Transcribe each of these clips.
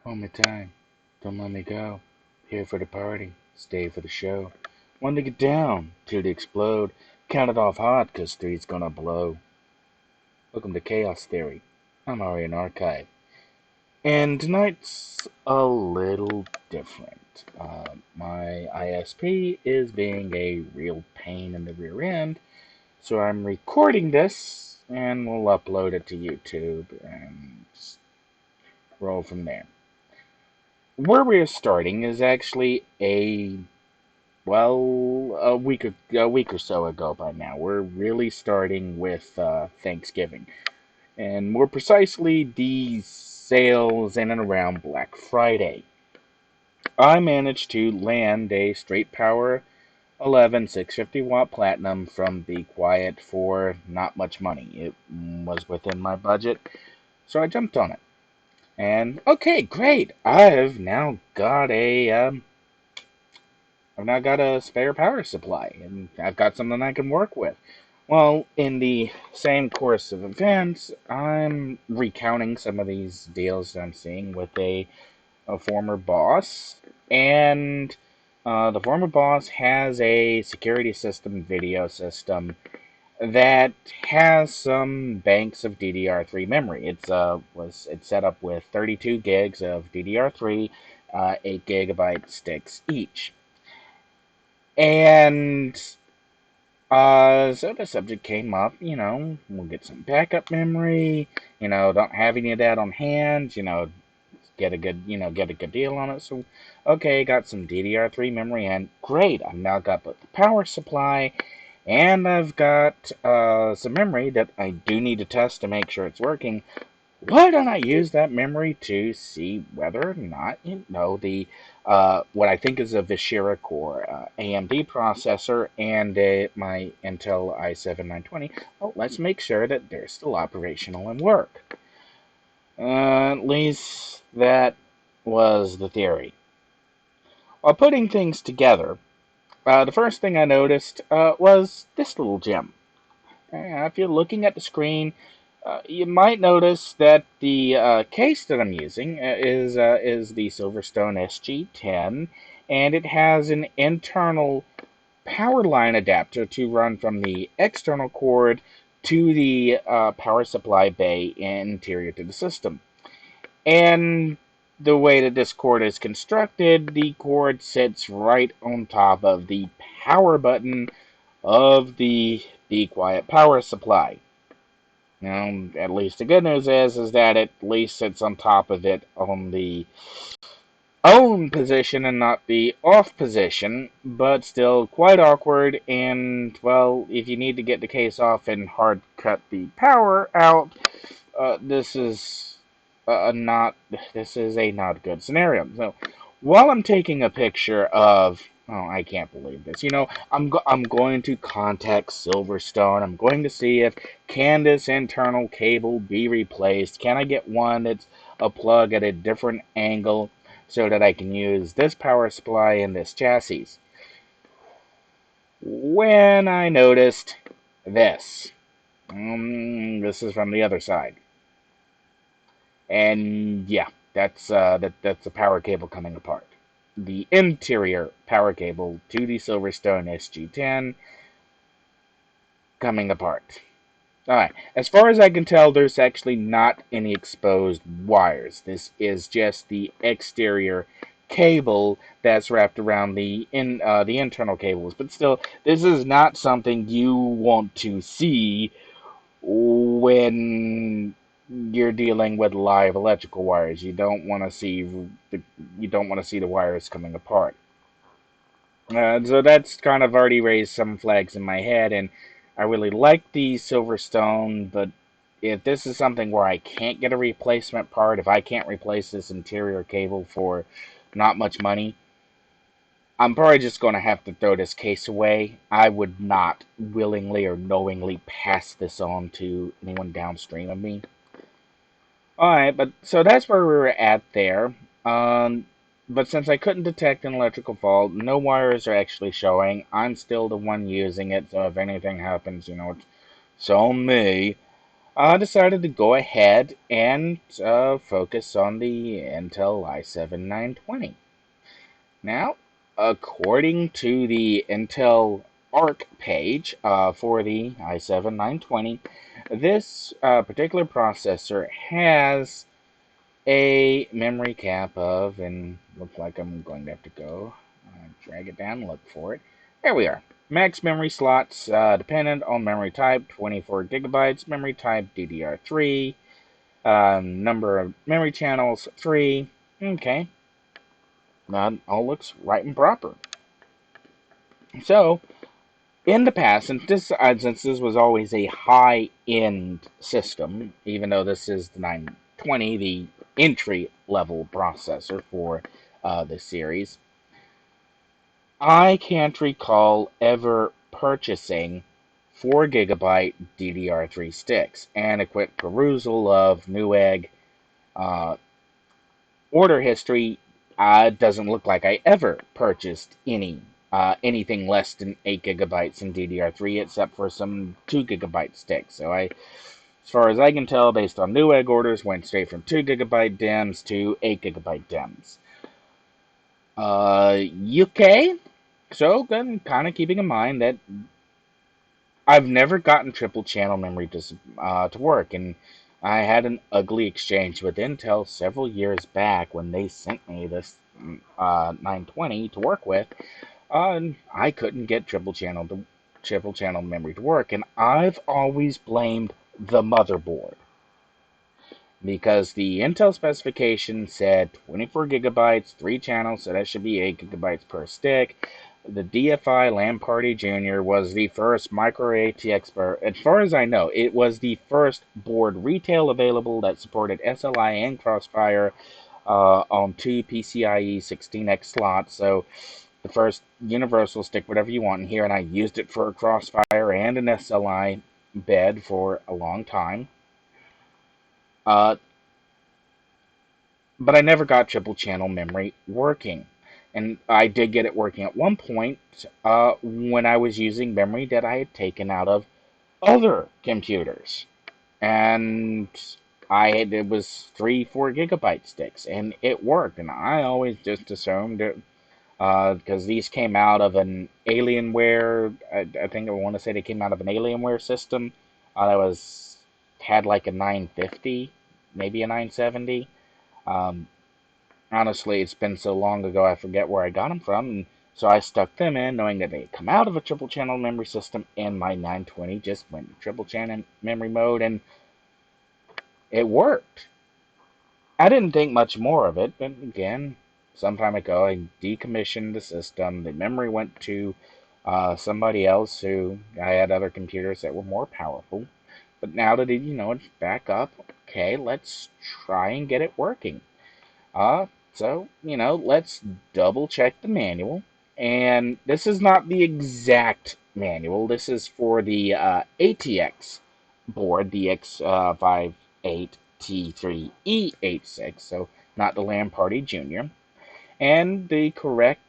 One more time. Don't let me go. Here for the party. Stay for the show. One to get down. Two to explode. Count it off hot, 'cause three's gonna blow. Welcome to Chaos Theory. I'm Arian Archive. And tonight's a little different. My ISP is being a real pain in the rear end, so I'm recording this and we'll upload it to YouTube and roll from there. Where we're starting is actually a week or so ago by now. We're really starting with Thanksgiving, and more precisely, the sales in and around Black Friday. I managed to land a straight power 11 650-watt platinum from Be Quiet for not much money. It was within my budget, so I jumped on it. And okay, great! I've now got a spare power supply, and I've got something I can work with. Well, in the same course of events, I'm recounting some of these deals that I'm seeing with a former boss, and the former boss has a security system video system that has some banks of DDR3 memory. It's set up with 32 gigs of DDR3, 8 gigabyte sticks each. And so the subject came up, we'll get some backup memory, don't have any of that on hand, get a good deal on it. So, okay, got some DDR3 memory, and great, I've now got both the power supply, and I've got some memory that I do need to test to make sure it's working. Why don't I use that memory to see whether or not, the what I think is a Vishera Core AMD processor and my Intel i7-920. Well, let's make sure that they're still operational and work. At least that was the theory. While putting things together, the first thing I noticed was this little gem. If you're looking at the screen, you might notice that the case that I'm using is the Silverstone SG10, and it has an internal power line adapter to run from the external cord to the power supply bay interior to the system. And the way that this cord is constructed, the cord sits right on top of the power button of the Be Quiet power supply. Now, at least the good news is that it at least sits on top of it on the on position and not the off position, but still quite awkward. And, well, if you need to get the case off and hard cut the power out, this is a not good scenario. So, while I'm taking a picture of, oh, I can't believe this. I'm going to contact Silverstone. I'm going to see if can this internal cable be replaced. Can I get one that's a plug at a different angle so that I can use this power supply in this chassis? When I noticed this, this is from the other side. And yeah, that's a power cable coming apart. The interior power cable to the Silverstone SG10 coming apart. Alright, as far as I can tell, there's actually not any exposed wires. This is just the exterior cable that's wrapped around the internal cables. But still, this is not something you want to see when you're dealing with live electrical wires. You don't want to see the wires coming apart. So that's kind of already raised some flags in my head, and I really like the Silverstone, but if this is something where I can't get a replacement part, if I can't replace this interior cable for not much money, I'm probably just going to have to throw this case away. I would not willingly or knowingly pass this on to anyone downstream of me. Alright, but so that's where we were at there. But since I couldn't detect an electrical fault, no wires are actually showing. I'm still the one using it, so if anything happens, it's on me. I decided to go ahead and focus on the Intel i7-920. Now, according to the Intel ARK page for the i7-920, this particular processor has a memory cap of, and looks like I'm going to have to go drag it down and look for it. There we are. Max memory slots dependent on memory type, 24 gigabytes, memory type DDR3, number of memory channels, 3. Okay, that all looks right and proper. So, in the past, since this was always a high-end system, even though this is the 920, the entry-level processor for this series, I can't recall ever purchasing 4 gigabyte DDR3 sticks. And a quick perusal of Newegg uh, order history doesn't look like I ever purchased anything less than 8 gigabytes in DDR3, except for some 2 gigabyte sticks. So as far as I can tell, based on Newegg orders, went straight from 2 gigabyte DIMMs to 8 gigabyte DIMMs. UK. So then, kind of keeping in mind that I've never gotten triple channel memory to work, and I had an ugly exchange with Intel several years back when they sent me this 920 to work with, and I couldn't get triple channel memory to work, and I've always blamed the motherboard because the Intel specification said 24 gigabytes, 3 channels, so that should be 8 gigabytes per stick. The DFI Lamparty Jr. was the first micro ATX board. As far as I know, it was the first board retail available that supported SLI and Crossfire on 2 PCIe 16X slots. So the first universal stick, whatever you want in here, and I used it for a Crossfire and an SLI bed for a long time. Uh, but I never got triple channel memory working. And I did get it working at one point when I was using memory that I had taken out of other computers. And it was 3-4 gigabyte sticks, and it worked. And I always just assumed it because these came out of an Alienware. I think I want to say they came out of an Alienware system that had like a 950, maybe a 970. Um, Honestly, it's been so long ago I forget where I got them from, and so I stuck them in, knowing that they come out of a triple channel memory system, and my 920 just went to triple channel memory mode, and it worked. I didn't think much more of it, but again, some time ago I decommissioned the system. The memory went to somebody else who I had other computers that were more powerful. But now that it's back up, okay, let's try and get it working. So, let's double check the manual. And this is not the exact manual. This is for the ATX board, the X58T3E86, so not the Lamparty Jr. And the correct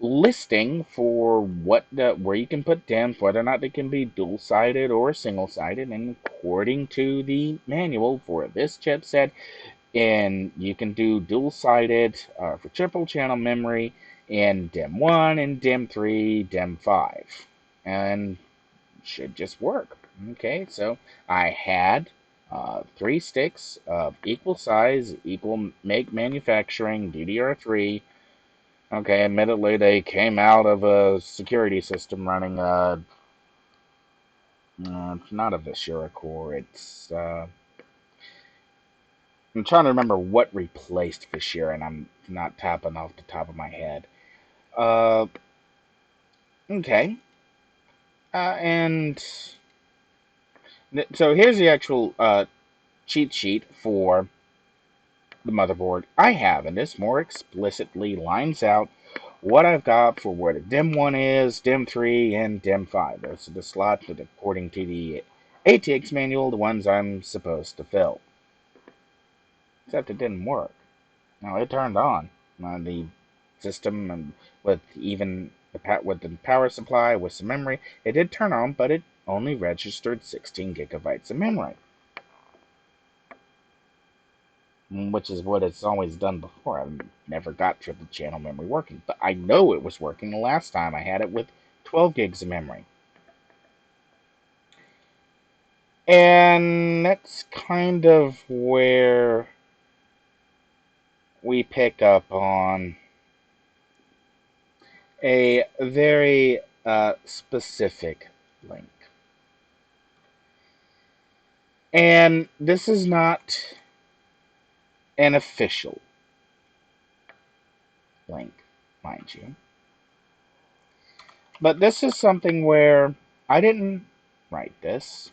listing for where you can put DIMMs, whether or not they can be dual-sided or single-sided, and according to the manual for this chipset, and you can do dual-sided for triple channel memory in DIMM 1 and DIMM 3, DIMM 5, and should just work. Okay, so I had 3 sticks of equal size, equal make manufacturing, DDR3. Okay, admittedly they came out of a security system running it's not a Vishera core, it's I'm trying to remember what replaced Vishera, and I'm not tapping off the top of my head. Uh, okay. And so here's the actual cheat sheet for the motherboard I have, and this more explicitly lines out what I've got for where the DIMM 1 is, DIMM 3, and DIMM 5. Those are the slots that, according to the ATX manual, the ones I'm supposed to fill. Except it didn't work. Now it turned on. The system with even with the power supply with some memory, it did turn on, but it only registered 16 gigabytes of memory, which is what it's always done before. I've never got triple channel memory working, but I know it was working the last time I had it with 12 gigs of memory. And that's kind of where we pick up on a very specific link. And this is not an official link, mind you. But this is something where I didn't write this.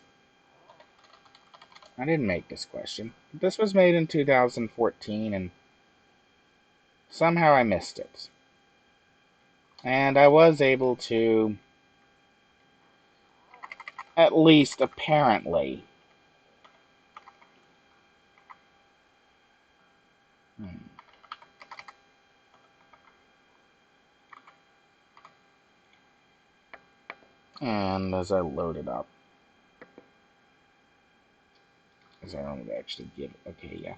I didn't make this question. This was made in 2014, and somehow I missed it. And I was able to, at least apparently, and as I load it up, as I don't actually give it, okay, yeah.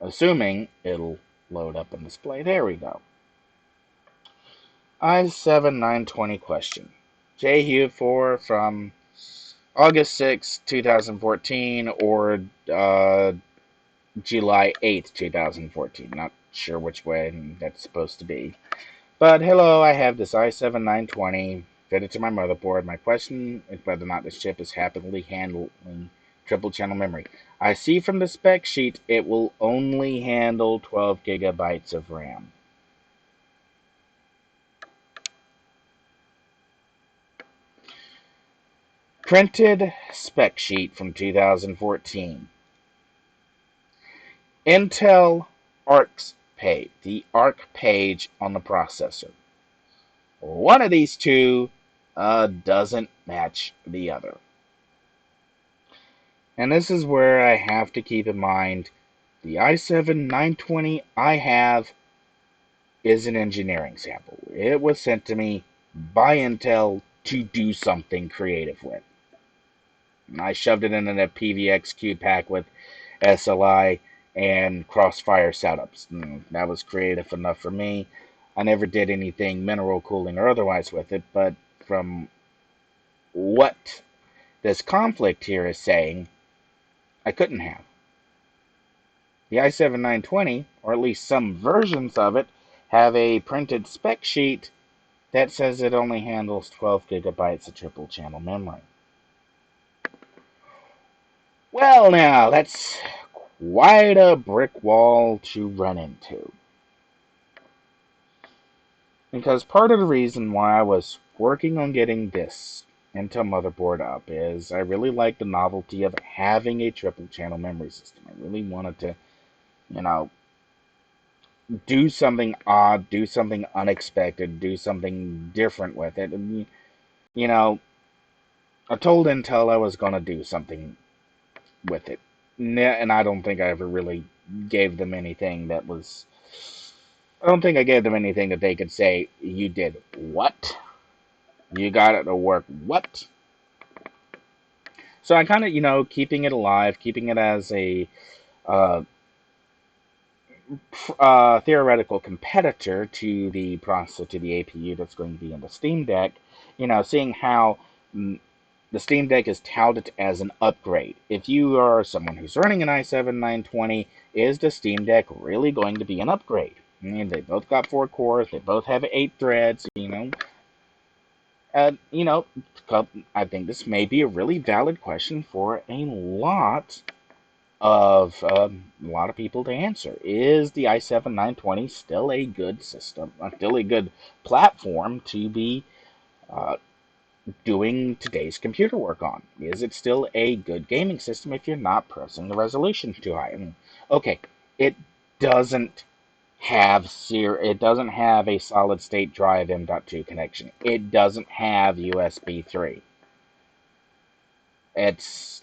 Assuming it'll load up and display. There we go. I7-920 question. J. Hugh 4 from August 6, 2014, or July 8th, 2014. Not sure which way that's supposed to be. But hello, I have this i7-920 fitted to my motherboard. My question is whether or not this chip is happily handling triple channel memory. I see from the spec sheet it will only handle 12 gigabytes of RAM. Printed spec sheet from 2014. Intel ARK's page, the ARK page on the processor. One of these two doesn't match the other. And this is where I have to keep in mind the i7-920 I have is an engineering sample. It was sent to me by Intel to do something creative with. And I shoved it in a PVX-Q pack with SLI and crossfire setups. And that was creative enough for me. I never did anything mineral cooling or otherwise with it, but from what this conflict here is saying, I couldn't have. The i7-920, or at least some versions of it, have a printed spec sheet that says it only handles 12 gigabytes of triple channel memory. Well, now, that's quite a brick wall to run into. Because part of the reason why I was working on getting this Intel motherboard up is I really like the novelty of having a triple channel memory system. I really wanted to, do something odd, do something unexpected, do something different with it. And, I told Intel I was going to do something with it. And I don't think I ever really gave them anything that was. I don't think I gave them anything that they could say, you did what? You got it to work what? So I kind of, keeping it alive, keeping it as a theoretical competitor to the processor, to the APU that's going to be in the Steam Deck, seeing how the Steam Deck is touted as an upgrade. If you are someone who's running an i7-920, is the Steam Deck really going to be an upgrade? I mean, they both got 4 cores, they both have 8 threads, I think this may be a really valid question for a lot of people to answer. Is the i7-920 still a good system, still a good platform to be doing today's computer work on? Is it still a good gaming system if you're not pressing the resolution too high? I mean, okay, it doesn't have a solid state drive M.2 connection. It doesn't have USB 3. It's,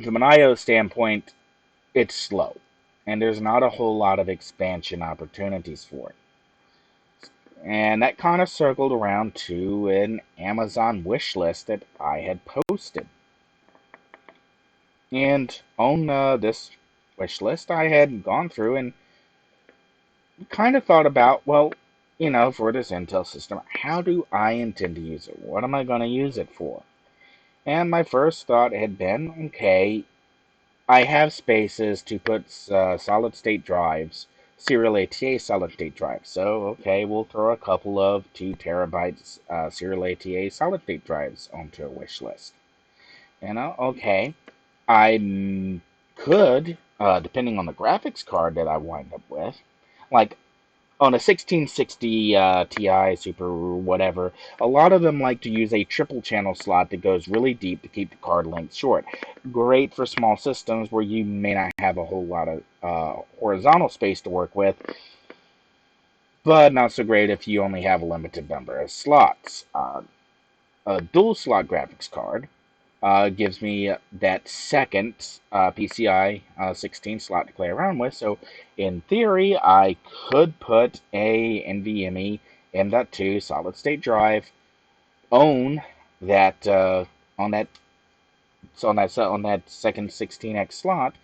from an I/O standpoint, it's slow, and there's not a whole lot of expansion opportunities for it. And that kind of circled around to an Amazon wish list that I had posted. And on this wish list, I had gone through and kind of thought about, well, for this Intel system, how do I intend to use it? What am I going to use it for? And my first thought had been, okay, I have spaces to put solid state drives, serial ATA solid state drives. So, okay, we'll throw a couple of 2 terabytes serial ATA solid state drives onto a wish list. Okay, I could, depending on the graphics card that I wind up with, like on a 1660 Ti Super whatever, a lot of them like to use a triple channel slot that goes really deep to keep the card length short. Great for small systems where you may not have a whole lot of horizontal space to work with, but not so great if you only have a limited number of slots. A dual slot graphics card gives me that second PCI 16 slot to play around with. So in theory, I could put a NVMe M.2 solid state drive on that on that on that second 16x slot,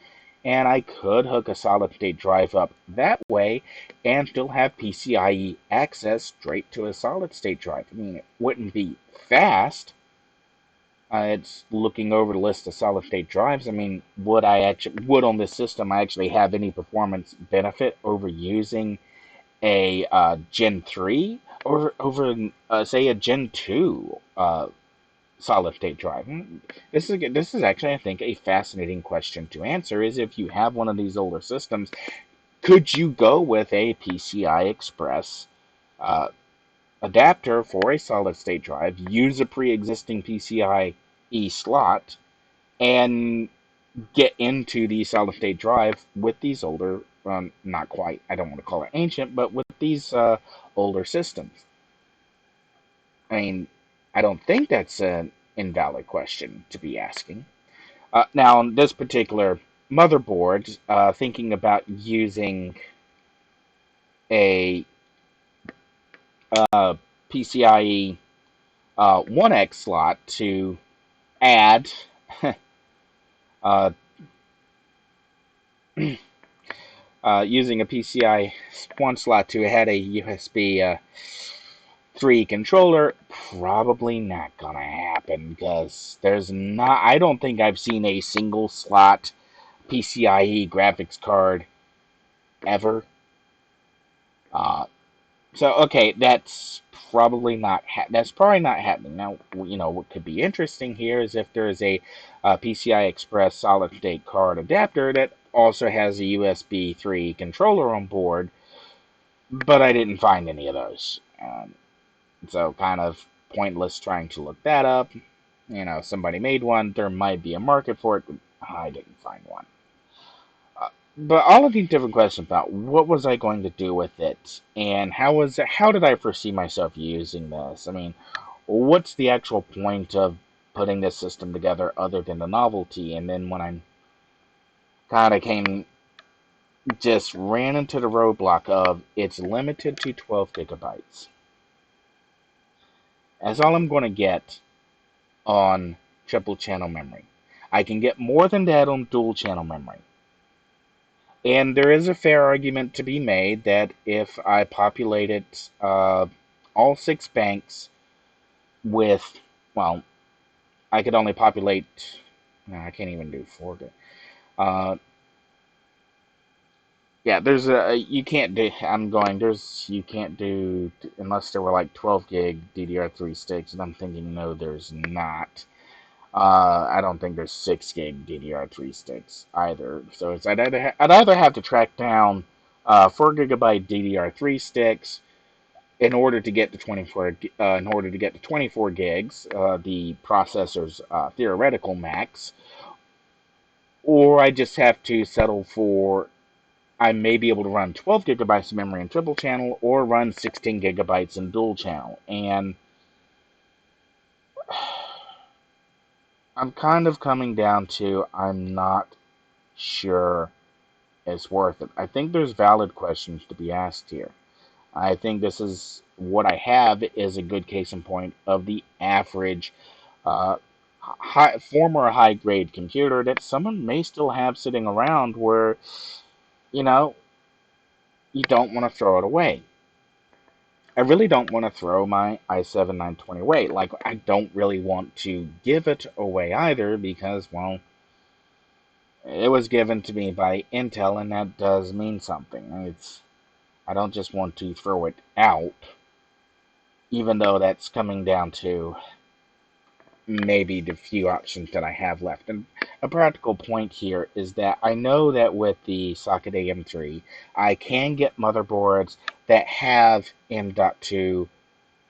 and I could hook a solid state drive up that way and still have PCIe access straight to a solid state drive. I mean, it wouldn't be fast. It's looking over the list of solid state drives. I mean, would on this system I actually have any performance benefit over using a Gen 3 or over say a Gen 2 solid state drive? This is actually, I think, a fascinating question to answer. Is if you have one of these older systems, could you go with a PCI Express uh, adapter for a solid state drive, use a pre-existing PCIe slot, and get into the solid state drive with these older, not quite, I don't want to call it ancient, but with these older systems? I mean, I don't think that's an invalid question to be asking. Now, on this particular motherboard, thinking about using a PCIe 1X slot to add uh, using a PCI 1 slot to add a USB 3 controller, probably not gonna happen because I don't think I've seen a single slot PCIe graphics card ever. Uh, so okay, that's probably not happening. Now, what could be interesting here is if there is a PCI Express solid state card adapter that also has a USB 3 controller on board, but I didn't find any of those. So kind of pointless trying to look that up. Somebody made one. There might be a market for it. But I didn't find one. But all of these different questions about what was I going to do with it, and how did I foresee myself using this? I mean, what's the actual point of putting this system together other than the novelty? And then when I kind of just ran into the roadblock of it's limited to 12 gigabytes. That's all I'm going to get on triple channel memory. I can get more than that on dual channel memory. And there is a fair argument to be made that if I populated all 6 banks with, well, I could only populate, no, I can't even do 4. Uh, yeah, you can't do, unless there were like 12 gig DDR3 sticks, and I'm thinking, no, there's not. I don't think there's 6 gig DDR3 sticks either. So I'd either have to track down 4 gigabyte DDR3 sticks in order to get to 24 gigs, the processor's theoretical max, or I just have to settle for I may be able to run 12 gigabytes of memory in triple channel or run 16 gigabytes in dual channel. And I'm kind of coming down to I'm not sure it's worth it. I think there's valid questions to be asked here. I think this is what I have is a good case in point of the average uh, former high grade computer that someone may still have sitting around where, you know, you don't want to throw it away. I really don't want to throw my i7 920 away. Like, I don't really want to give it away either because, well, it was given to me by Intel, and that does mean something. I don't just want to throw it out, even though that's coming down to maybe the few options that I have left. And a practical point here is that I know that with the socket AM3, I can get motherboards that have M.2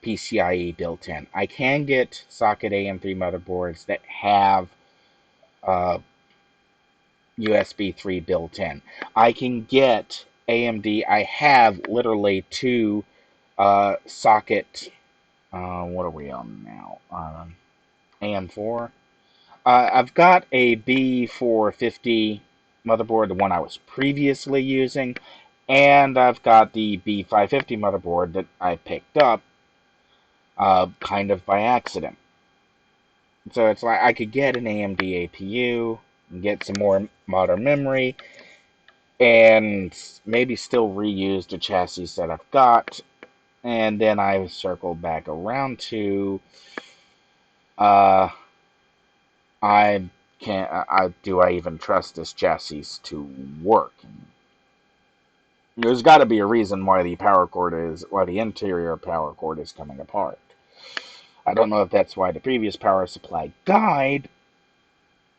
PCIe built in. I can get socket AM3 motherboards that have uh, USB 3 built in. I can get AMD. I have literally two socket. What are we on now? AM4. I've got a B450 motherboard, the one I was previously using, and I've got the B550 motherboard that I picked up kind of by accident. So it's like I could get an AMD APU, get some more modern memory, and maybe still reuse the chassis that I've got. And then I circle back around to uh, I can't. Do I even trust this chassis to work? There's got to be a reason why the interior power cord is coming apart. I don't know if that's why the previous power supply died,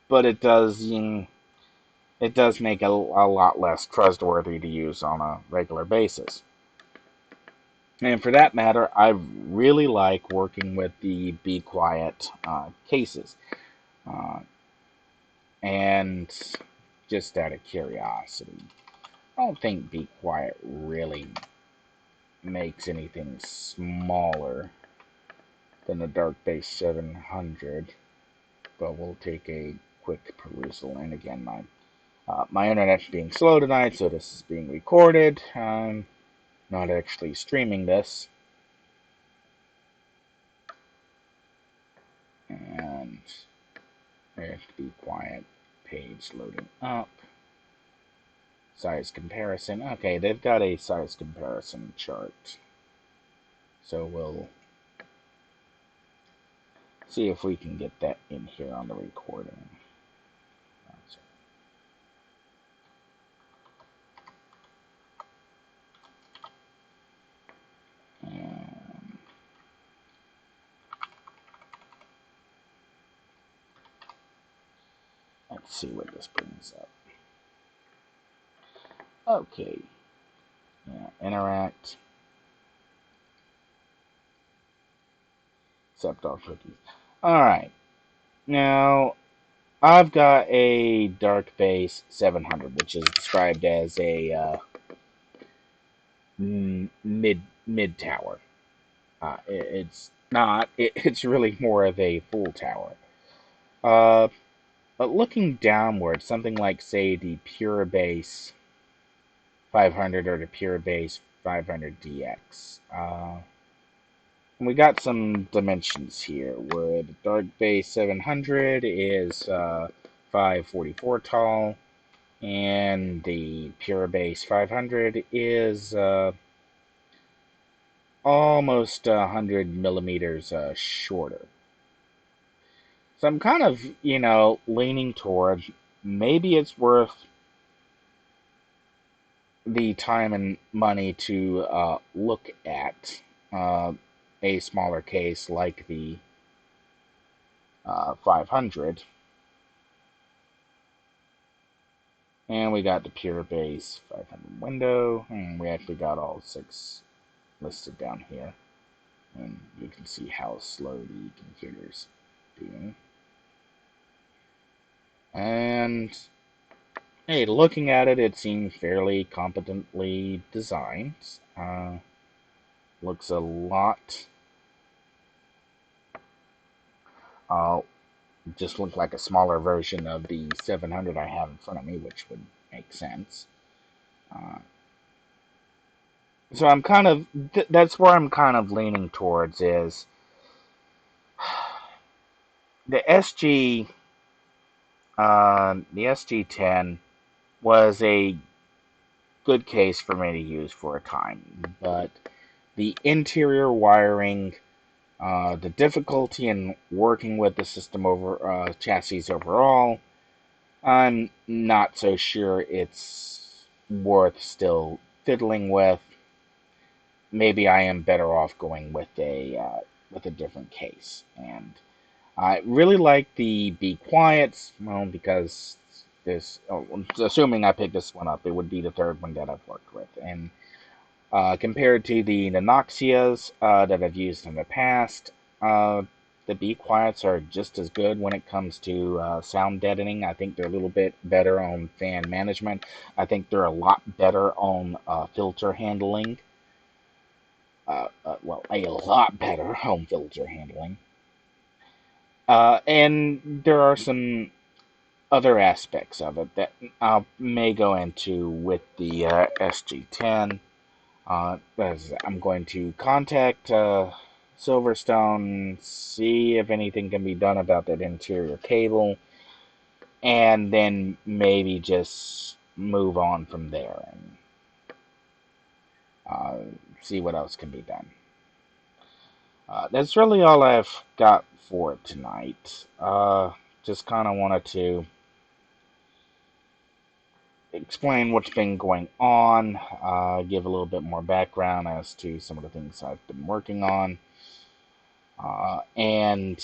but it does make it a lot less trustworthy to use on a regular basis. And for that matter, I really like working with the Be Quiet cases. Uh, and just out of curiosity, I don't think Be Quiet really makes anything smaller than the Dark Base 700, but we'll take a quick perusal. And again, my internet's being slow tonight, so this is being recorded. I'm not actually streaming this. And there's the Be Quiet page loading up. Size comparison. Okay, they've got a size comparison chart. So we'll see if we can get that in here on the recording. And let's see what this brings up. Okay. Yeah, interact. Accept all cookies. Alright. Now, I've got a Dark Base 700, which is described as a mid tower. It's not. It's really more of a full tower. Uh, but looking downward, something like say the Pure Base 500 or the Pure Base 500DX. We got some dimensions here, where the Dark Base 700 is 544 tall, and the Pure Base 500 is almost 100 millimeters shorter. So I'm kind of, leaning toward maybe it's worth the time and money to look at a smaller case like the 500. And we got the Pure Base 500 window, and we actually got all 6 listed down here. And you can see how slow the computer's doing. And hey, looking at it, it seems fairly competently designed. Looks a lot. Just look like a smaller version of the 700 I have in front of me, which would make sense. Uh, So I'm kind of that's where I'm kind of leaning towards is the the SG10 was a good case for me to use for a time, but the interior wiring, the difficulty in working with the system over chassis overall, I'm not so sure it's worth still fiddling with. Maybe I am better off going with a different case. And I really like the Be Quiets, well, because this, oh, assuming I pick this one up, it would be the third one that I've worked with. And compared to the Nanoxias that I've used in the past, uh, the Be Quiets are just as good when it comes to sound deadening. I think they're a little bit better on fan management. I think they're a lot better on filter handling. Well, a lot better home filter handling. And there are some other aspects of it that I may go into with the SG10. As I'm going to contact Silverstone, see if anything can be done about that interior cable, and then maybe just move on from there and uh, see what else can be done. That's really all I've got for tonight. Just kind of wanted to explain what's been going on, give a little bit more background as to some of the things I've been working on, and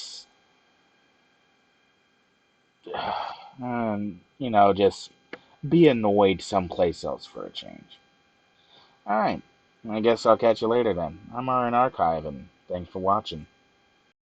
just be annoyed someplace else for a change. All right, I guess I'll catch you later then. I'm RN Archive, and thanks for watching.